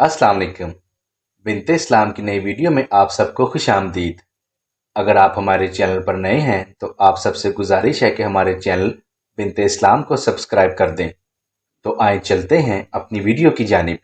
अस्सलाम वालेकुम। बिन्ते इस्लाम की नई वीडियो में आप सबको खुश आमदीद। अगर आप हमारे चैनल पर नए हैं तो आप सबसे गुजारिश है कि हमारे चैनल बिन्ते इस्लाम को सब्सक्राइब कर दें। तो आए चलते हैं अपनी वीडियो की जानिब।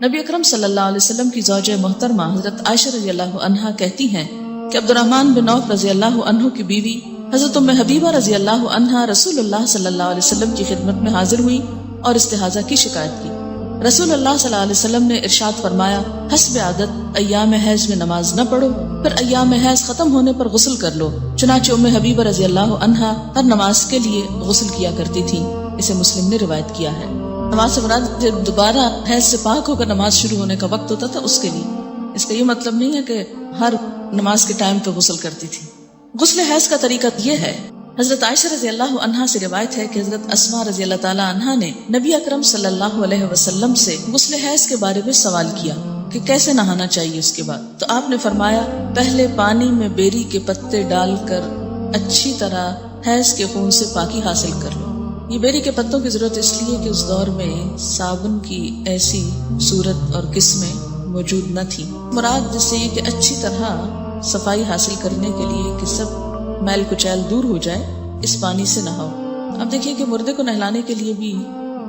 नबी अकरम सल्लल्लाहु अलैहि वसल्लम की ज़ौजा मोहतरमा हज़रत आयशा रज़ियल्लाहु अन्हा कहती हैं कि अब्दुर्रहमान बिन औफ रज़ियल्लाहु अन्हु की बीवी हज़रत उम्मे हबीबा रज़ियल्लाहु अन्हा रसूलुल्लाह सल्लल्लाहु अलैहि वसल्लम की खिदमत में हाजिर हुई और इस्तिहाज़ा की शिकायत की। रसूलुल्लाह सल्लल्लाहु अलैहि वसल्लम ने इरशाद फरमाया, हस्ब आदत अय्याम हैज़ में नमाज न पढ़ो, फिर अय्याम हैज़ खत्म होने पर गुस्ल कर लो। चुनांचे उम्मे हबीबा रज़ियल्लाहु अन्हा हर नमाज के लिए गुस्ल किया करती थी। इसे मुस्लिम ने रिवायत किया है। नमाज से मुराद जब दोबारा हैज से पाक होकर नमाज शुरू होने का वक्त होता था उसके लिए। इसका ये मतलब नहीं है कि हर नमाज के टाइम पे गुस्ल करती थी। गुस्ल हैज का तरीका ये है, हजरत आयशा रज़ियल्लाहु अन्हा से रिवायत है कि हजरत अस्मा रज़ियल्लाहु ताला अन्हा ने नबी अकरम सल्लल्लाहु अलैहि वसल्लम से गुस्ल हैज के बारे में सवाल किया कि कैसे नहाना चाहिए उसके बाद। तो आपने फरमाया, पहले पानी में बेरी के पत्ते डालकर अच्छी तरह हैज के खून से पाकी हासिल कर लो। ये बेरी के पत्तों की जरूरत इसलिए कि उस दौर में साबुन की ऐसी सूरत और किस्में मौजूद न थी। मुराद जिससे ये कि अच्छी तरह सफाई हासिल करने के लिए कि सब मैल कुचैल दूर हो जाए, इस पानी से नहाओ। अब देखिए कि मुर्दे को नहलाने के लिए भी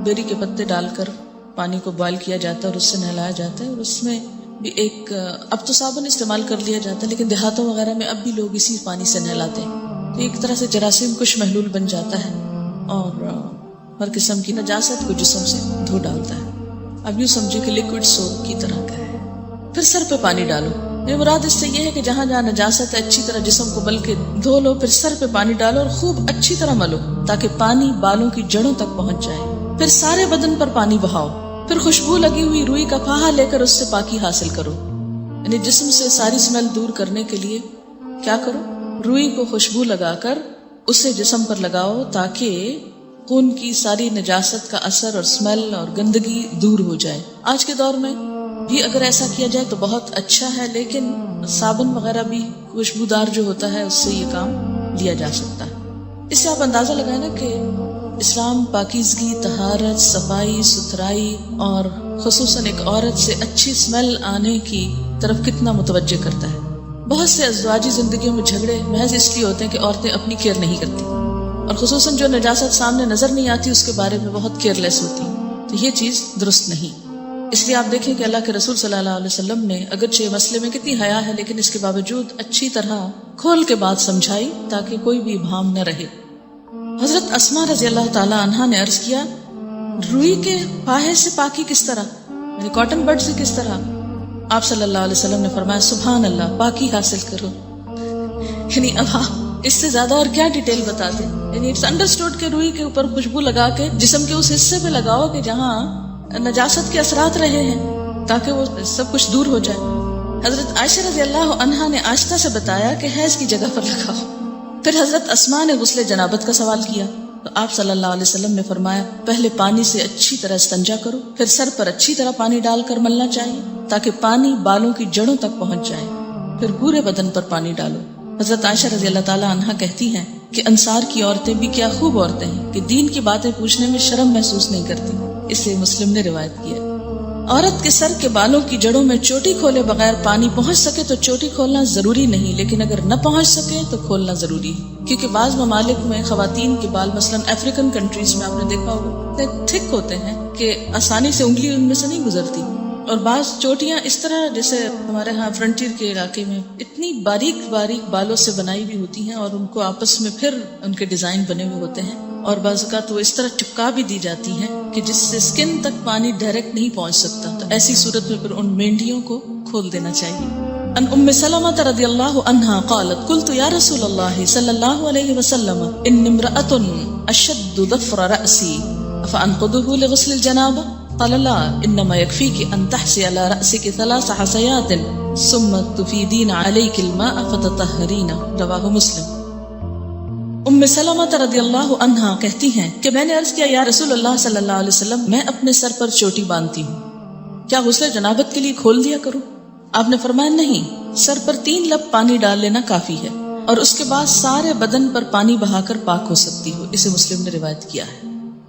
बेरी के पत्ते डालकर पानी को बॉयल किया जाता है और उससे नहलाया जाता है। और उसमें भी एक अब तो साबुन इस्तेमाल कर लिया जाता है, लेकिन देहातों वगैरह में अब भी लोग इसी पानी से नहलाते हैं। तो एक तरह से जरासीम कुछ महलूल बन जाता है और हर किस्म की नजासत को जिस्म से धो डालता है। अब यूँ समझे कि लिक्विड सोप की तरह का है। फिर सर पे पानी डालो। ये मुराद इससे ये है कि जहाँ जहाँ नजासत है अच्छी तरह जिस्म को बल के धो लो, फिर सर पे पानी डालो और खूब अच्छी तरह मलो ताकि पानी बालों की जड़ों तक पहुंच जाए। फिर सारे बदन पर पानी बहाओ। फिर खुशबू लगी हुई रुई का फाहा लेकर उससे पाकी हासिल करो। यानी जिस्म से सारी स्मेल दूर करने के लिए क्या करो, रुई को खुशबू लगाकर उसे जिस्म पर लगाओ ताकि खून की सारी नजासत का असर और स्मेल और गंदगी दूर हो जाए। आज के दौर में भी अगर ऐसा किया जाए तो बहुत अच्छा है, लेकिन साबुन वगैरह भी खुशबूदार जो होता है उससे ये काम लिया जा सकता है। इससे आप अंदाजा लगाए ना कि इस्लाम पाकीज़गी, तहारत, सफाई सुथराई और खुसूसन एक औरत से अच्छी स्मेल आने की तरफ कितना मुतवज्जे करता है। बहुत से अज़वाजी जिंदगियों में झगड़े महज इसलिए होते हैं कि औरतें अपनी केयर नहीं करती और खुसूसन जो नजासत सामने नजर नहीं आती उसके बारे में बहुत केयरलेस होती। तो ये चीज दुरुस्त नहीं। इसलिए आप देखें कि अल्लाह के रसूल सल्लल्लाहु अलैहि वसल्लम ने अगरचे मसले में कितनी हया है, लेकिन इसके बावजूद अच्छी तरह खोल के बात समझाई ताकि कोई भी इबहाम न रहे। हजरत अस्मा रज़ियल्लाहु ताला अन्हा ने अर्ज किया, रुई के फाहे से पाकी किस तरह, यानी कॉटन बड से किस तरह? आप सल्लल्लाहु अलैहि वसल्लम ने फरमाया, सुभान अल्लाह, पाकी हासिल करो। यानी अब आप इससे ज्यादा और क्या डिटेल बता दें। यानी इट्स अंडरस्टूड के रुई के ऊपर खुशबू लगा के जिस्म के उस हिस्से पे लगाओ कि जहाँ नजासत के असरात रहे हैं ताकि वो सब कुछ दूर हो जाए। हजरत आयशा रज़ियल्लाहु अन्हा ने आस्था से बताया कि हैज की जगह पर लगाओ। फिर हजरत अस्मा ने गुस्ले जनाबत का सवाल किया तो आप सल्लल्लाहु अलैहि वसल्लम ने फरमाया, पहले पानी से अच्छी तरह इस्तंजा करो, फिर सर पर अच्छी तरह पानी डालकर मलना चाहिए ताकि पानी बालों की जड़ों तक पहुंच जाए। फिर पूरे बदन पर पानी डालो। हजरत आयशा रज़ियल्लाहु ताला अन्हा कहती हैं कि अंसार की औरतें भी क्या खूब औरतें हैं कि दीन की बातें पूछने में शर्म महसूस नहीं करती। इसे मुस्लिम ने रिवायत किया। औरत के सर के बालों की जड़ों में चोटी खोले बगैर पानी पहुंच सके तो चोटी खोलना जरूरी नहीं, लेकिन अगर न पहुंच सके तो खोलना जरूरी है। क्योंकि बाज ममालिक में खवातीन के बाल, मसलन अफ्रीकन कंट्रीज में आपने देखा होगा, इतने थिक होते हैं कि आसानी से उंगली उनमें से नहीं गुजरती। और बाज चोटियां इस तरह जैसे हमारे यहाँ फ्रंटियर के इलाके में इतनी बारीक बारीक बालों से बनाई भी होती हैं और उनको आपस में फिर उनके डिजाइन बने हुए होते हैं। और बाज़ तो वो इस तरह चिपका भी दी जाती हैं कि जिससे स्किन तक पानी डायरेक्ट नहीं पहुंच सकता। तो ऐसी सूरत में फिर उन मेंढियों को खोल देना चाहिए। अन उम्मे सलमा रज़ियल्लाहु अन्हा क़ालत क़ुल्तु या रसूलल्लाह सल्लल्लाहु अलैहि वसल्लम इन्नी इम्रअतुन अशद्दु ज़फ़्र रअसी अफ़अनक़ुदुहु लिग़ुस्लिल जनाबा क़ाल ला इन्नमा यकफ़ीकि अन तहसी अला रअसिकि थलास हसयातिन सुम्मा तुफ़ीदीन अलैकिल माअ फ़ततहरीन। रवाहु मुस्लिम। उम्मे सलमा रज़ियल्लाहु अन्हा कहती हैं कि मैंने अर्ज किया, या रसूलुल्लाह सल्लल्लाहु अलैहि वसल्लम, मैं अपने सर पर चोटी बांधती हूँ, क्या गुस्ल जनाबत के लिए खोल दिया करूँ? आपने फरमाया, नहीं, सर पर 3 लब पानी डाल लेना काफी है और उसके बाद सारे बदन पर पानी बहाकर पाक हो सकती हो। इसे मुस्लिम ने रिवायत किया है।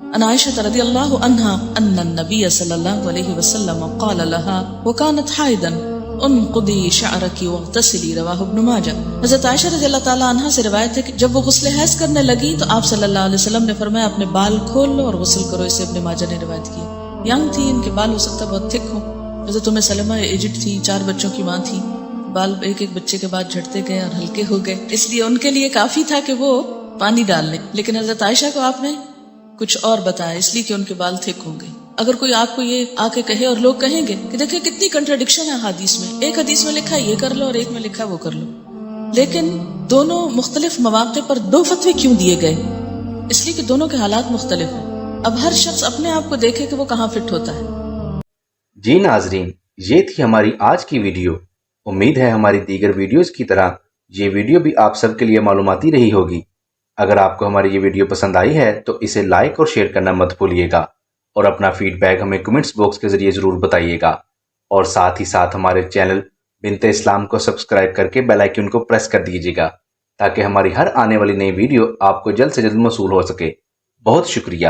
عن عائشة رضی اللہ عنہا ان النبی صلی اللہ علیہ وسلم قال لها وكانت حائضا انقضی شعرکی واغتسلی، رواہ ابن ماجہ۔ حضرت عائشہ رضی اللہ تعالیٰ عنہا سے روایت ہے کہ جب وہ غسل حیض کرنے لگی تو آپ صلی اللہ علیہ وسلم نے فرمایا اپنے بال کھول لو اور غسل کرو۔ اسے ابن ماجہ نے روایت کی۔ ینگ تھی، ان کے بال ہو سکتا بہت تھک ہوں۔ حضرت ام سلمہ ایجڈ تھی، 4 بچوں کی ماں تھی، بال ایک ایک بچے کے بعد جھڑتے گئے اور ہلکے ہو گئے، اس لیے ان کے لیے کافی تھا کہ وہ پانی ڈال لیں، لیکن حضرت عائشہ کو آپ نے کچھ اور بتایا اس لیے کہ ان کے بال تھک ہوں گے۔ اگر کوئی آپ کو یہ آ کے کہے اور لوگ کہیں گے کہ دیکھیں کتنی کنٹراڈکشن ہے حدیث میں، ایک حدیث میں لکھا ہے یہ کر لو اور ایک میں لکھا ہے وہ کر لو، لیکن دونوں مختلف مواقع پر 2 فتوے کیوں دیے گئے؟ اس لیے کہ دونوں کے حالات مختلف ہیں۔ اب ہر شخص اپنے آپ کو دیکھے کہ وہ کہاں فٹ ہوتا ہے۔ جی ناظرین، یہ تھی ہماری آج کی ویڈیو۔ امید ہے ہماری دیگر ویڈیوز کی طرح یہ ویڈیو بھی آپ سب کے لیے معلوماتی رہی ہوگی۔ اگر آپ کو ہماری یہ ویڈیو پسند آئی ہے تو اسے لائک اور شیئر کرنا مت بھولیے گا، اور اپنا فیڈ بیک ہمیں کمنٹس باکس کے ذریعے ضرور بتائیے گا، اور ساتھ ہی ساتھ ہمارے چینل بنت اسلام کو سبسکرائب کر کے بیل آئیکن کو پریس کر دیجیے گا تاکہ ہماری ہر آنے والی نئی ویڈیو آپ کو جلد سے جلد موصول ہو سکے۔ بہت شکریہ۔